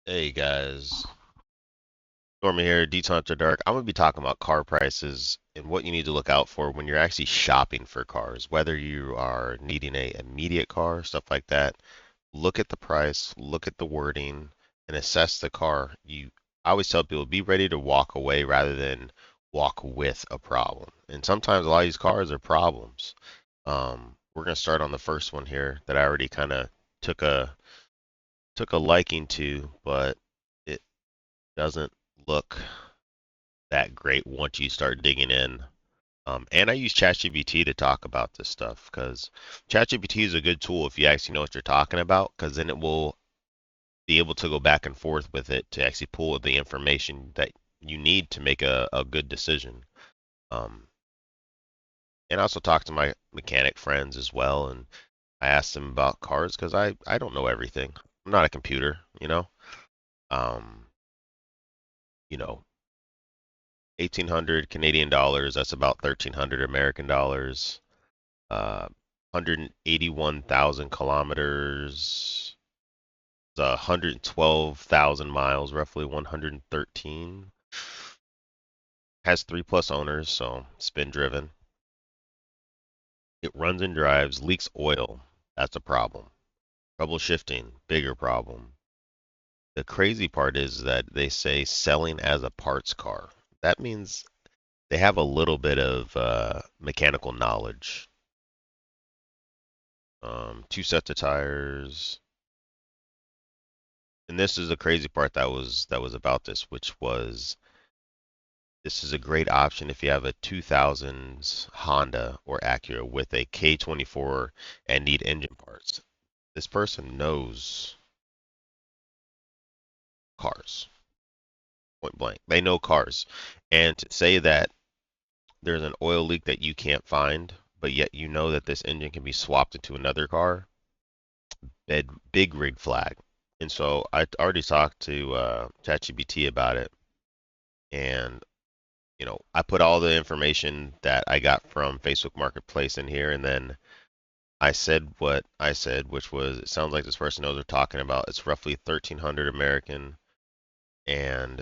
Hey guys, Norman here, Detour After Dark. I'm gonna be talking about car prices and what you need to look out for when you're actually shopping for cars. Whether you are needing a immediate car, stuff like that, look at the price, look at the wording, and assess the car. I always tell people be ready to walk away rather than walk with a problem. And sometimes a lot of these cars are problems. We're gonna start on the first one here that I already kind of took a took a liking to, but it doesn't look that great once you start digging in. And I use ChatGPT to talk about this stuff because ChatGPT is a good tool if you actually know what you're talking about, because then it will be able to go back and forth with it to actually pull the information that you need to make a good decision. Um, and I also talk to my mechanic friends as well, and I ask them about cars because I don't know everything. I'm not a computer, you know. Um, you know, 1,800 Canadian dollars, that's about 1,300 American dollars. 181,000 kilometers, 112,000 miles, roughly 113. Has 3+ owners, so it's been driven. It runs and drives, leaks oil. That's a problem. Trouble shifting, bigger problem. The crazy part is that they say selling as a parts car. That means they have a little bit of mechanical knowledge. Two sets of tires, and this is the crazy part that was about this, which was this is a great option if you have a 2000s Honda or Acura with a K24 and need engine parts. This person knows cars, point blank. They know cars. And to say that there's an oil leak that you can't find, but yet you know that this engine can be swapped into another car, big rig flag. And so I already talked to ChatGPT about it, and I put all the information that I got from Facebook Marketplace in here, and then I said what I said, which was it sounds like this person knows what they're talking about. It's roughly 1,300 American and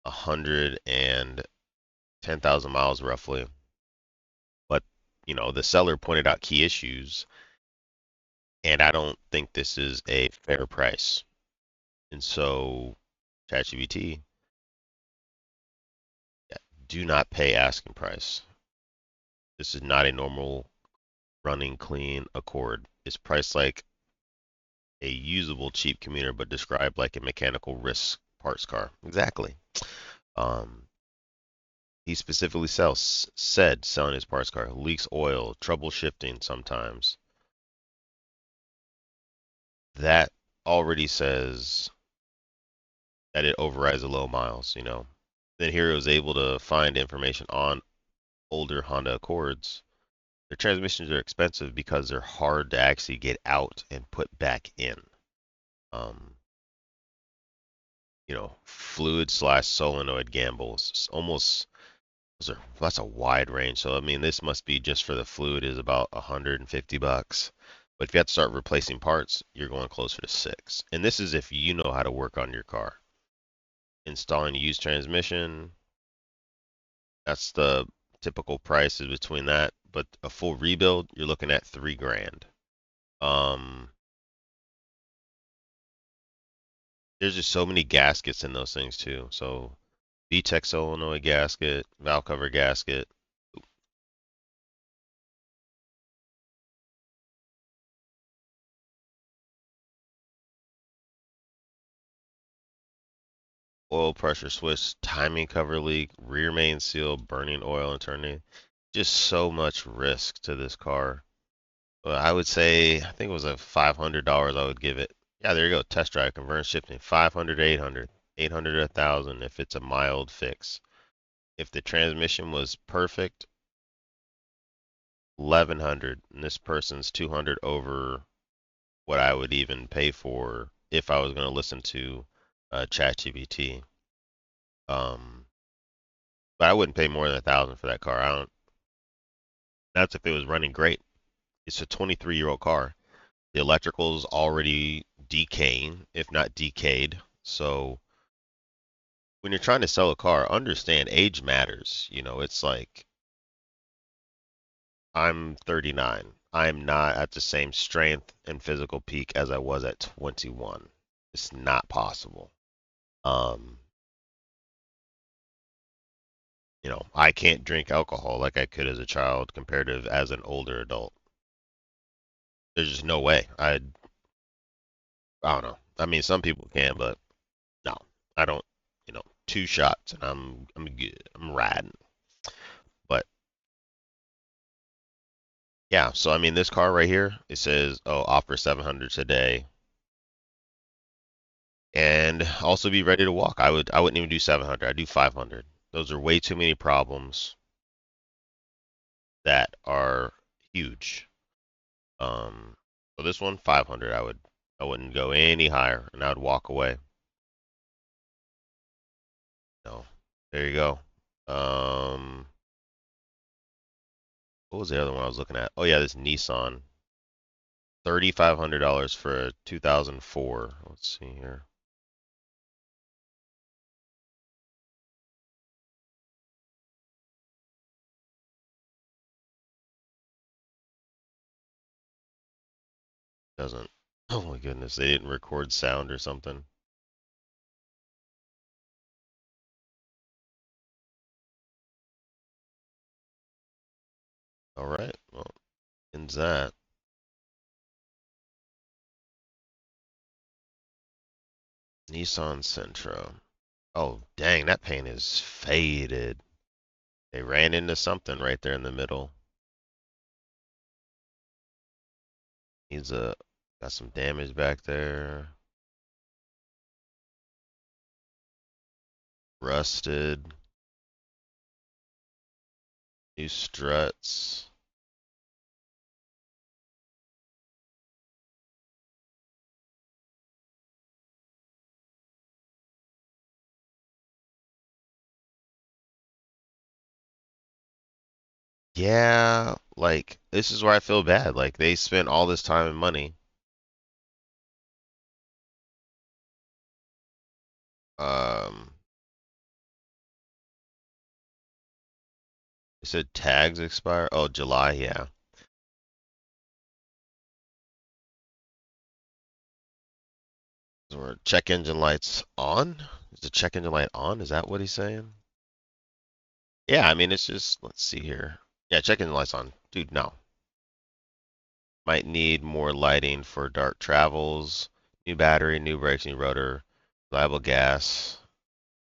110,000 miles roughly. But, the seller pointed out key issues, and I don't think this is a fair price. And so, ChatGPT, do not pay asking price. This is not a normal running clean Accord. It's priced like a usable cheap commuter, but described like a mechanical risk parts car. Exactly. Um, he specifically said selling his parts car leaks oil, trouble shifting sometimes. That already says that it overrides the low miles. Then here it was able to find information on older Honda Accords. Their transmissions are expensive because they're hard to actually get out and put back in. Um, fluid slash solenoid gambles. Almost that's a wide range. So I mean, this must be just for the fluid is about $150. But if you have to start replacing parts, you're going closer to six. And this is if you know how to work on your car. Installing a used transmission, that's the typical price is between that. But a full rebuild, you're looking at 3 grand. Um, there's just so many gaskets in those things too. So VTEC solenoid gasket, valve cover gasket, oil pressure switch, timing cover leak, rear main seal, burning oil and turning. Just so much risk to this car. Well, I would say, I think it was a $500 I would give it. Yeah, there you go. Test drive, conversion shifting, 500 to 800, 800 to 1,000 if it's a mild fix. If the transmission was perfect, 1,100, and this person's 200 over what I would even pay for if I was going to listen to ChatGPT. Um, but I wouldn't pay more than 1,000 for that car. I don't. That's if it was running great. It's a 23-year-old car. The electrical's already decaying, if not decayed. So when you're trying to sell a car, understand age matters. It's like I'm 39. I'm not at the same strength and physical peak as I was at 21. It's not possible. Um, I can't drink alcohol like I could as a child compared to as an older adult. There's just no way. I don't know. I mean, some people can, but no, I don't. Two shots and I'm good. I'm riding. But yeah, so I mean, this car right here, it says, oh, offer 700 today, and also be ready to walk. I wouldn't even do 700. I'd do 500. Those are way too many problems that are huge. So this one, 500. I wouldn't go any higher, and I would walk away. No, there you go. What was the other one I was looking at? Oh yeah, this Nissan, $3,500 for a 2004. Let's see here. Doesn't. Oh my goodness, they didn't record sound or something. All right, well, ends that. Nissan Sentra. Oh, dang, that paint is faded. They ran into something right there in the middle. He's got some damage back there. Rusted. New struts. Yeah, like this is where I feel bad. Like they spent all this time and money. Um, it said tags expire. Oh, July, yeah. Or check engine lights on? Is the check engine light on? Is that what he's saying? Yeah, I mean it's just let's see here. Yeah, check engine lights on. Dude, no. Might need more lighting for dark travels. New battery, new brakes, new rotor, reliable gas.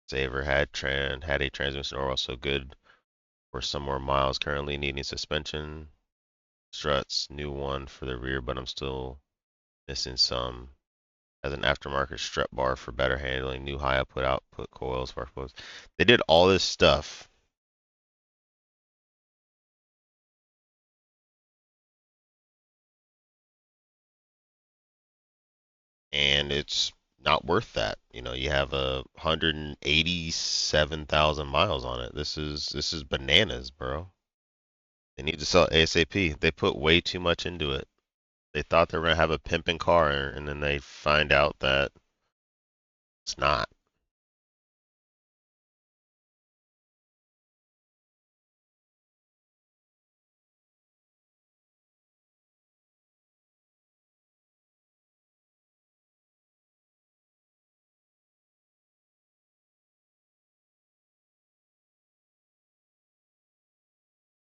Saver had a transmission oil, so good for some more miles. Currently needing suspension. Struts, new one for the rear, but I'm still missing some. Has an aftermarket strut bar for better handling. New high output coils, spark plugs. They did all this stuff, and it's not worth that. You have 187,000 miles on it. This is bananas, bro. They need to sell it ASAP. They put way too much into it. They thought they were gonna have a pimping car, and then they find out that it's not.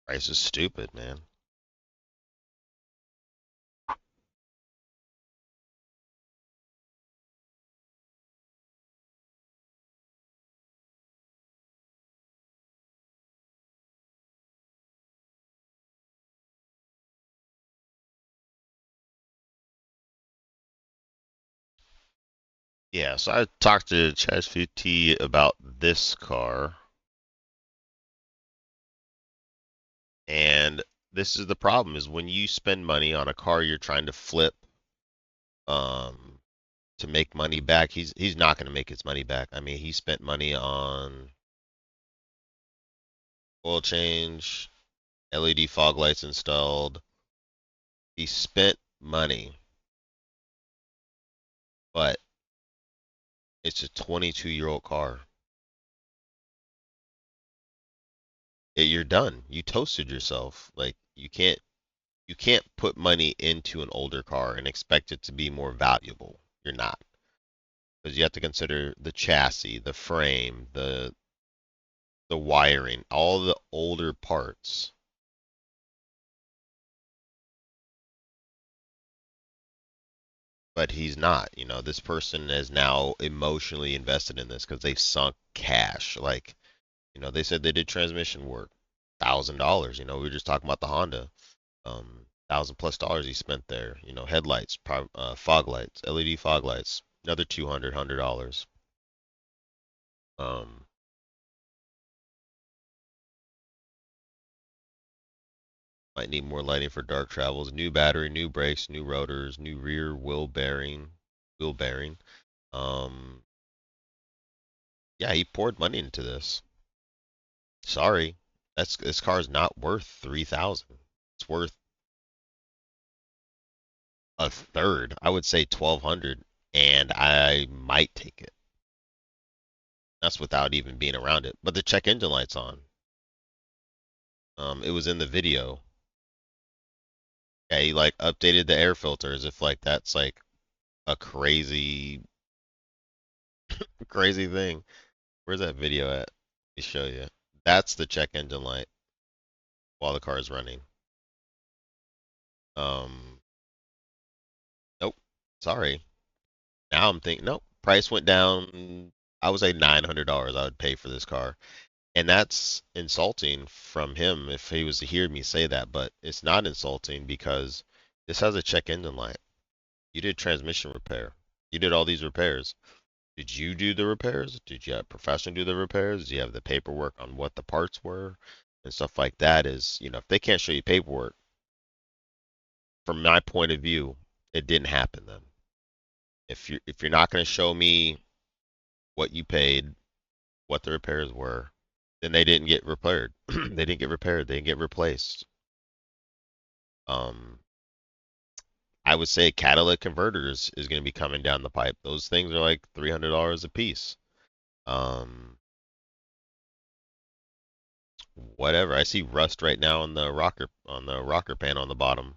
Price is stupid, man. Yeah, so I talked to ChatGPT about this car, and this is the problem: is when you spend money on a car you're trying to flip, um, to make money back. He's not going to make his money back. I mean, he spent money on oil change, LED fog lights installed. He spent money, but It's a 22-year-old car. You're done. You toasted yourself. Like you can't put money into an older car and expect it to be more valuable. You're not. Because you have to consider the chassis, the frame, the wiring, all the older parts. But he's not. This person is now emotionally invested in this because they've sunk cash. Like, they said they did transmission work, $1,000. We were just talking about the Honda. 1,000+ dollars he spent there. Headlights, fog lights, LED fog lights, another $200. Um, might need more lighting for dark travels. New battery, new brakes, new rotors, new rear wheel bearing. Wheel bearing. Um, yeah, he poured money into this. Sorry, this car is not worth 3,000. It's worth a third. I would say 1,200, and I might take it. That's without even being around it. But the check engine light's on. It was in the video. Yeah, he like updated the air filter as if like that's like a crazy thing. Where's that video at? Let me show you. That's the check engine light while the car is running. Um, nope. Sorry. Now I'm thinking, nope. Price went down. I would say $900 I would pay for this car. And that's insulting from him if he was to hear me say that, but it's not insulting because this has a check engine light. You did transmission repair. You did all these repairs. Did you do the repairs? Did you have a professional do the repairs? Do you have the paperwork on what the parts were and stuff like that? If they can't show you paperwork, from my point of view, it didn't happen then. If you're not going to show me what you paid, what the repairs were, then they didn't get repaired. They didn't get repaired. They didn't get replaced. Um, I would say catalytic converters is going to be coming down the pipe. Those things are like $300 a piece. Um, whatever. I see rust right now on the rocker pan on the bottom.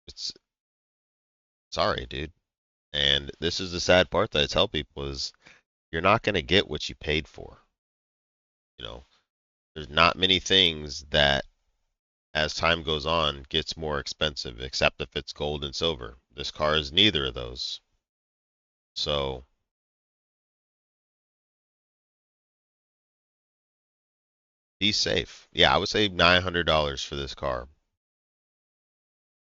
It's sorry, dude. And this is the sad part that I tell people is you're not going to get what you paid for. You know, there's not many things that as time goes on gets more expensive except if it's gold and silver. This car is neither of those. So be safe. Yeah, I would say $900 for this car.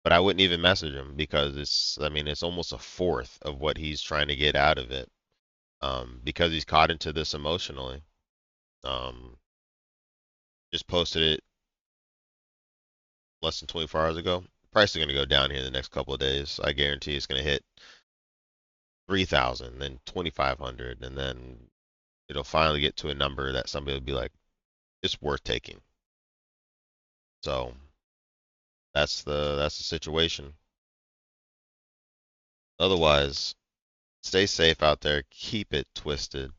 But I wouldn't even message him because I mean, it's almost a fourth of what he's trying to get out of it. Because he's caught into this emotionally. Um, just posted it less than 24 hours ago. Price is going to go down here in the next couple of days. I guarantee it's going to hit 3,000, then 2,500, and then it'll finally get to a number that somebody will be like, it's worth taking. So that's the situation. Otherwise, stay safe out there. Keep it twisted.